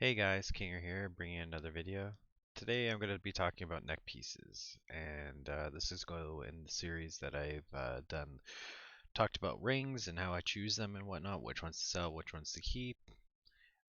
Hey guys, Kinger here, bringing another video. Today I'm going to be talking about neck pieces, and this is going in the series that I've talked about rings and how I choose them and whatnot, which ones to sell, which ones to keep.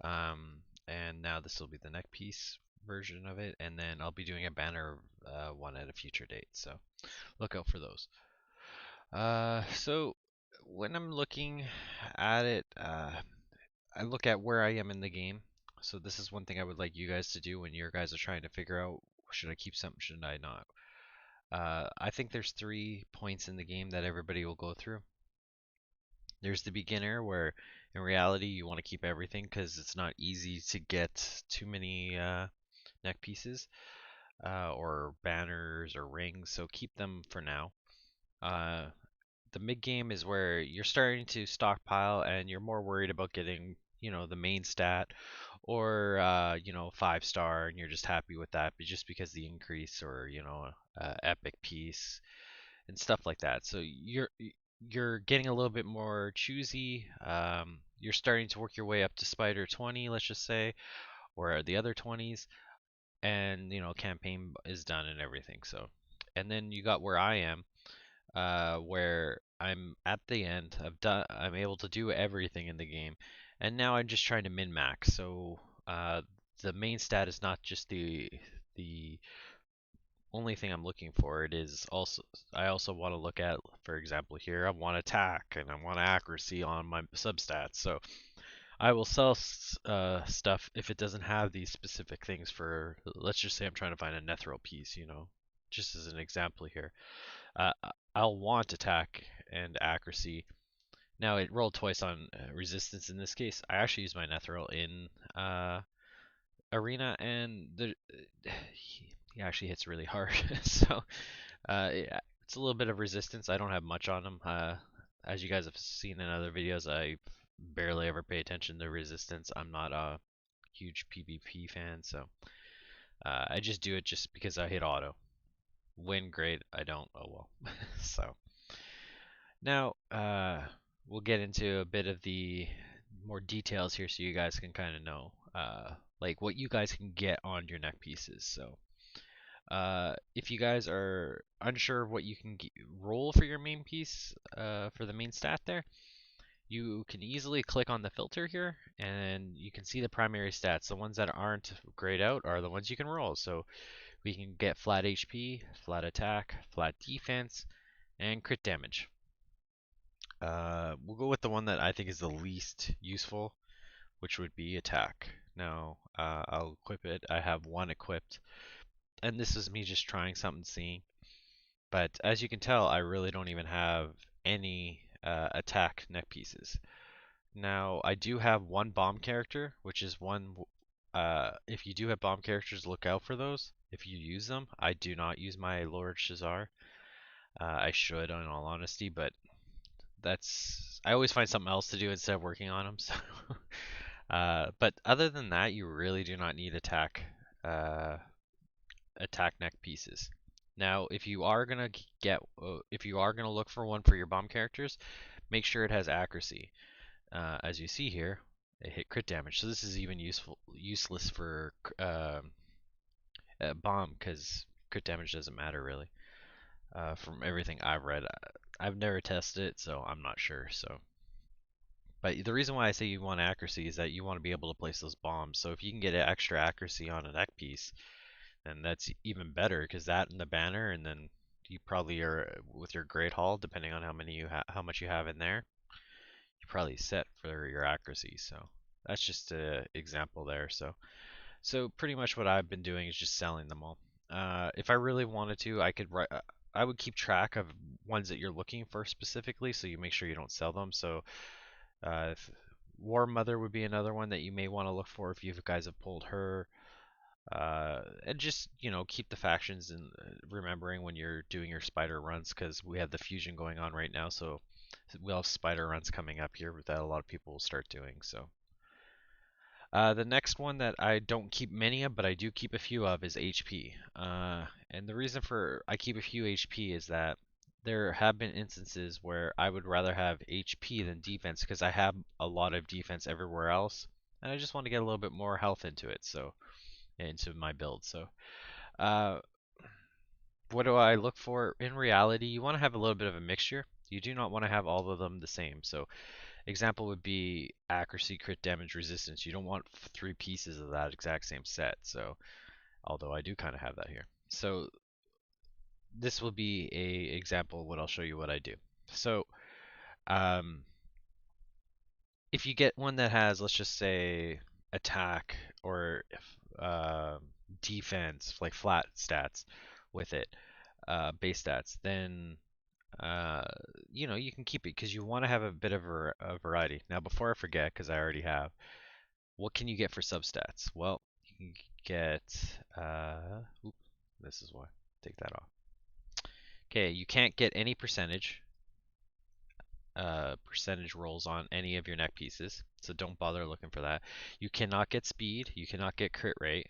And now this will be the neck piece version of it, and then I'll be doing a banner one at a future date, so look out for those. So when I'm looking at it, I look at where I am in the game. So this is one thing I would like you guys to do when your guys are trying to figure out should I keep something, should I not. I think there's 3 points in the game that everybody will go through. There's the beginner where in reality you want to keep everything because it's not easy to get too many neck pieces or banners or rings, so keep them for now. Uh, the mid game is where you're starting to stockpile and you're more worried about getting, the main stat or 5 star and you're just happy with that, but just because the increase or epic piece and stuff like that. So you're getting a little bit more choosy. You're starting to work your way up to Spider 20, let's just say, or the other 20s, and campaign is done and everything. So, and then you got where I am, where I'm at the end. I'm able to do everything in the game, and now I'm just trying to min max. So uh, the main stat is not just the only thing I'm looking for. It is also I also want to look at, for example, here I want attack and I want accuracy on my substats. So I will sell stuff if it doesn't have these specific things. For let's just say I'm trying to find a nethril piece, just as an example here. Uh, I'll want attack and accuracy. Now it rolled twice on resistance in this case. I actually used my Nethril in arena, and he actually hits really hard. So yeah, it's a little bit of resistance. I don't have much on him. As you guys have seen in other videos, I barely ever pay attention to resistance. I'm not a huge PvP fan, so I just do it just because I hit auto. Win, great. I don't. Oh well. So. Now, we'll get into a bit of the more details here so you guys can kind of know, like what you guys can get on your neck pieces. So, if you guys are unsure of what you can roll for your main piece, for the main stat there, you can easily click on the filter here and you can see the primary stats. The ones that aren't grayed out are the ones you can roll. So we can get flat HP, flat attack, flat defense, and crit damage. We'll go with the one that I think is the least useful, which would be attack. Now, I'll equip it. I have one equipped, and this is me just trying something, seeing. But as you can tell, I really don't even have any attack neck pieces. Now, I do have one bomb character, which is one. If you do have bomb characters, look out for those. If you use them, I do not use my Lord Shazar. I should, in all honesty, but that's I always find something else to do instead of working on them. So, but other than that, you really do not need uh, attack neck pieces. Now, if you are gonna look for one for your bomb characters, make sure it has accuracy. As you see here, it hit crit damage. So this is even useless for bomb because crit damage doesn't matter really. From everything I've read, I've never tested it, so I'm not sure. So. But the reason why I say you want accuracy is that you want to be able to place those bombs. So if you can get extra accuracy on a neck piece, then that's even better because that and the banner, and then you probably are with your Great Hall, depending on how much you have in there, you're probably set for your accuracy. So that's just an example there. So pretty much what I've been doing is just selling them all. If I really wanted to, I would keep track of ones that you're looking for specifically, so you make sure you don't sell them. So if War Mother would be another one that you may want to look for if you guys have pulled her. And just, keep the factions and remembering when you're doing your spider runs because we have the fusion going on right now. So we'll have spider runs coming up here that a lot of people will start doing. So the next one that I don't keep many of, but I do keep a few of, is HP. And the reason for I keep a few HP is that there have been instances where I would rather have HP than defense because I have a lot of defense everywhere else. and I just want to get a little bit more health into it, so into my build. So, uh, what do I look for? In reality, you want to have a little bit of a mixture. You do not want to have all of them the same. So, example would be accuracy, crit damage, resistance. You don't want three pieces of that exact same set. So, although I do kind of have that here. So, this will be a example of what I'll show you what I do. So, um, if you get one that has, let's just say, attack or uh, defense, like flat stats with it, base stats, then uh, you can keep it because you want to have a bit of a variety. Now, before I forget, because I already have, what can you get for substats? Well, you can get, oop, this is why. Take that off. Okay, you can't get any percentage rolls on any of your neck pieces, so don't bother looking for that. You cannot get speed, you cannot get crit rate,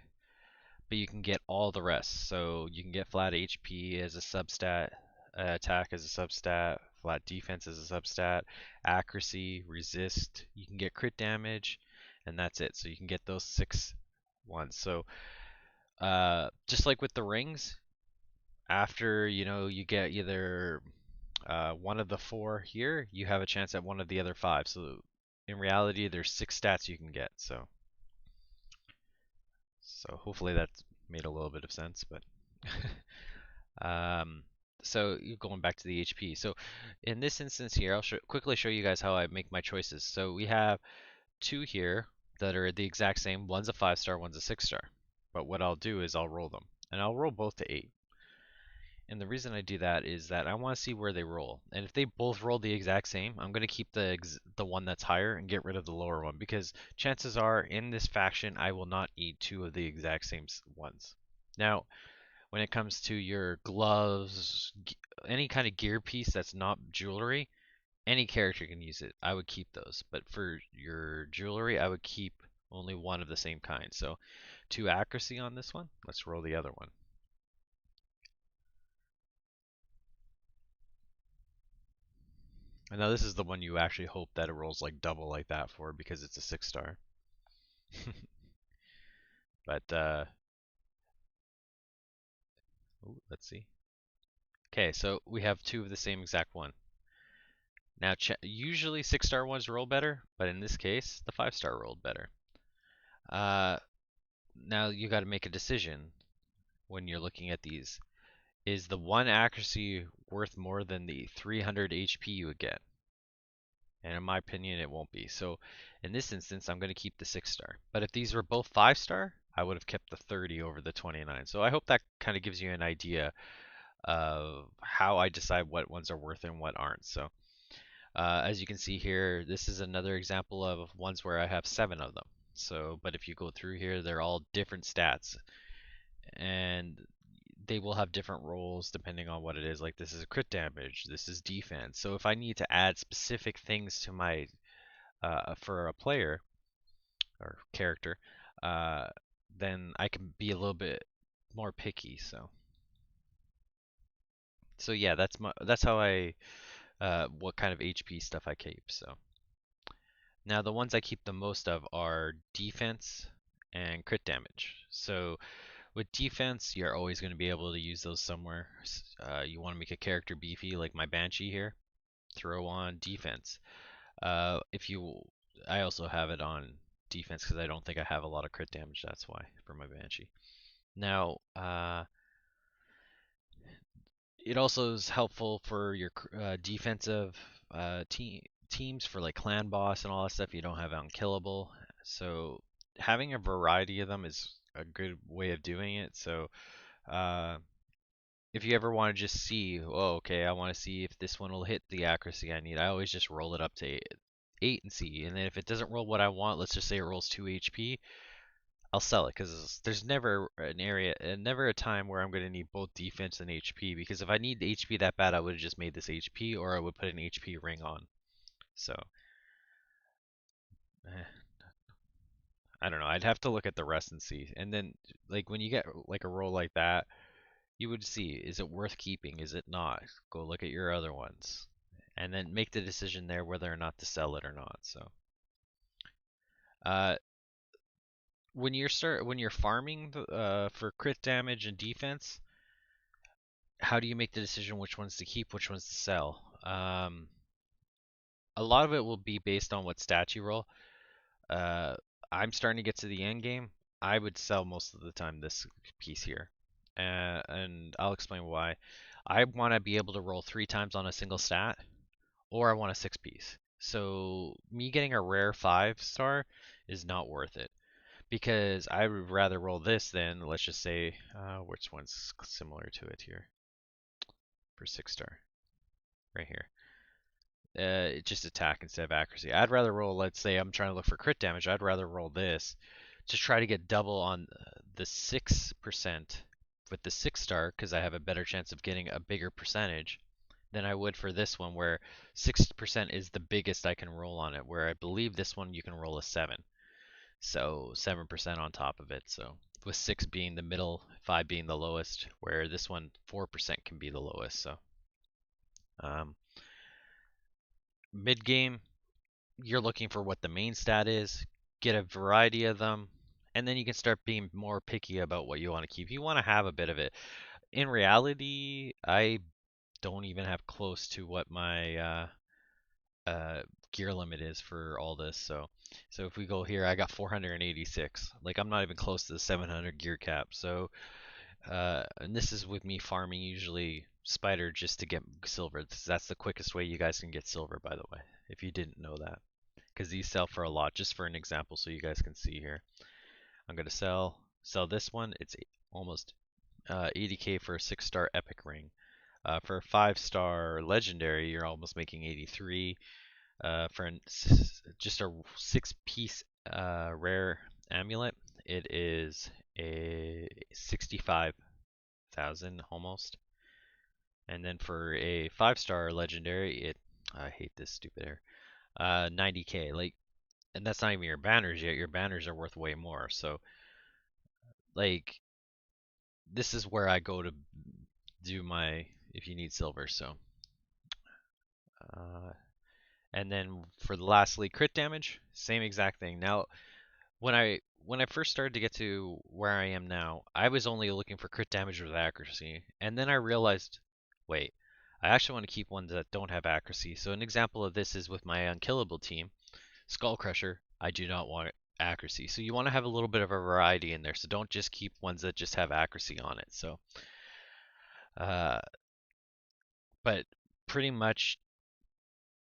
but you can get all the rest. So you can get flat HP as a substat, attack as a substat, flat defense as a substat, accuracy, resist. You can get crit damage, and that's it. So you can get those 6 ones. So just like with the rings, after you get either one of the four here, you have a chance at one of the other five. So in reality, there's 6 stats you can get. So hopefully that made a little bit of sense. But um, so going back to the HP. So in this instance here, I'll quickly show you guys how I make my choices. So we have two here that are the exact same. One's a 5-star, one's a 6-star. But what I'll do is I'll roll them, and I'll roll both to 8. And the reason I do that is that I want to see where they roll. And if they both roll the exact same, I'm going to keep the one that's higher and get rid of the lower one because chances are in this faction I will not eat two of the exact same ones. Now, when it comes to your gloves, any kind of gear piece that's not jewelry, any character can use it. I would keep those. But for your jewelry, I would keep only one of the same kind. So 2 accuracy on this one. Let's roll the other one. And now this is the one you actually hope that it rolls like double like that for because it's a 6-star. But ooh, let's see. Okay, so we have 2 of the same exact one. Now usually 6-star ones roll better, but in this case the 5-star rolled better. Uh, Now you got to make a decision when you're looking at these. Is the 1 accuracy worth more than the 300 HP you would get? And in my opinion, it won't be. So in this instance, I'm going to keep the 6-star. But if these were both 5-star, I would have kept the 30 over the 29. So I hope that kind of gives you an idea of how I decide what ones are worth and what aren't. So as you can see here, this is another example of ones where I have 7 of them. So, but if you go through here, they're all different stats. And they will have different roles depending on what it is. Like this is crit damage, this is defense. So if I need to add specific things to my for a player or character, uh, then I can be a little bit more picky. So yeah, that's how I what kind of HP stuff I keep. So now the ones I keep the most of are defense and crit damage. So with defense, you're always going to be able to use those somewhere. You want to make a character beefy, like my Banshee here. Throw on defense. If you, I also have it on defense because I don't think I have a lot of crit damage. That's why for my Banshee. Now, it also is helpful for your defensive teams for like clan boss and all that stuff. You don't have unkillable, so having a variety of them is a good way of doing it. So. Uh, if you ever want to just see, oh, okay, I want to see if this one will hit the accuracy I need, I always just roll it up to 8 and see. And then if it doesn't roll what I want, let's just say it rolls 2 HP, I'll sell it because there's never a time where I'm going to need both defense and HP. Because if I need the HP that bad, I would have just made this HP or I would put an HP ring on. So, eh, I don't know. I'd have to look at the rest and see. And then, like, when you get like a roll like that, you would see, is it worth keeping? Is it not? Go look at your other ones. And then make the decision there whether or not to sell it or not. So, when you're farming for crit damage and defense, how do you make the decision which ones to keep, which ones to sell? A lot of it will be based on what stat you roll. Uh, I'm starting to get to the end game. I would sell most of the time this piece here, and I'll explain why. I want to be able to roll 3 times on a single stat, or I want a 6 piece. So me getting a rare 5 star is not worth it because I would rather roll this than let's just say which one's similar to it here for 6 star right here. Just attack instead of accuracy. I'd rather roll, let's say I'm trying to look for crit damage, I'd rather roll this to try to get double on the 6% with the 6 star because I have a better chance of getting a bigger percentage than I would for this one where 6% is the biggest I can roll on it, where I believe this one you can roll a 7. So 7% on top of it. So with 6 being the middle, 5 being the lowest, where this one 4% can be the lowest. So um, mid game, you're looking for what the main stat is, get a variety of them, and then you can start being more picky about what you want to keep. You want to have a bit of it. In reality, I don't even have close to what my uh, gear limit is for all this. So if we go here, I got 486. Like I'm not even close to the 700 gear cap. So and this is with me farming usually spider just to get silver. That's the quickest way you guys can get silver, by the way, if you didn't know that because these sell for a lot. Just for an example, so you guys can see here, I'm gonna sell this one. It's almost 80k for a 6 star epic ring. For a 5 star legendary, you're almost making 83. For just a 6 piece rare amulet, it is a 65,000 almost. And then for a 5 star legendary, I hate this stupid air. 90k. Like, and that's not even your banners yet. Your banners are worth way more. So, like, this is where I go to do my if you need silver. So, uh, and then for the lastly, crit damage, same exact thing. Now, when I first started to get to where I am now, I was only looking for crit damage with accuracy, and then I realized, wait, I actually want to keep ones that don't have accuracy. So an example of this is with my unkillable team. Skull Crusher, I do not want accuracy. So you want to have a little bit of a variety in there. So don't just keep ones that just have accuracy on it. So, uh, but pretty much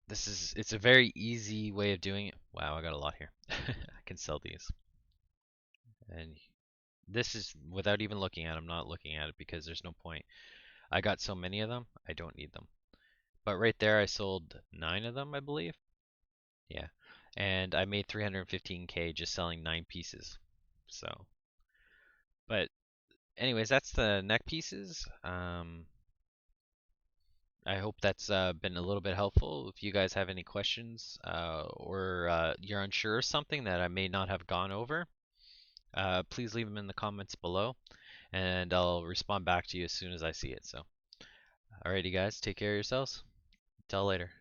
it's a very easy way of doing it. Wow, I got a lot here. I can sell these. And this is without even looking at. I'm not looking at it because there's no point. I got so many of them, I don't need them. But right there, I sold 9 of them, I believe. Yeah. And I made 315k just selling 9 pieces. So, but anyways, that's the neck pieces. I hope that's been a little bit helpful. If you guys have any questions or you're unsure of something that I may not have gone over, please leave them in the comments below, and I'll respond back to you as soon as I see it. So, alrighty, guys, take care of yourselves. Till later.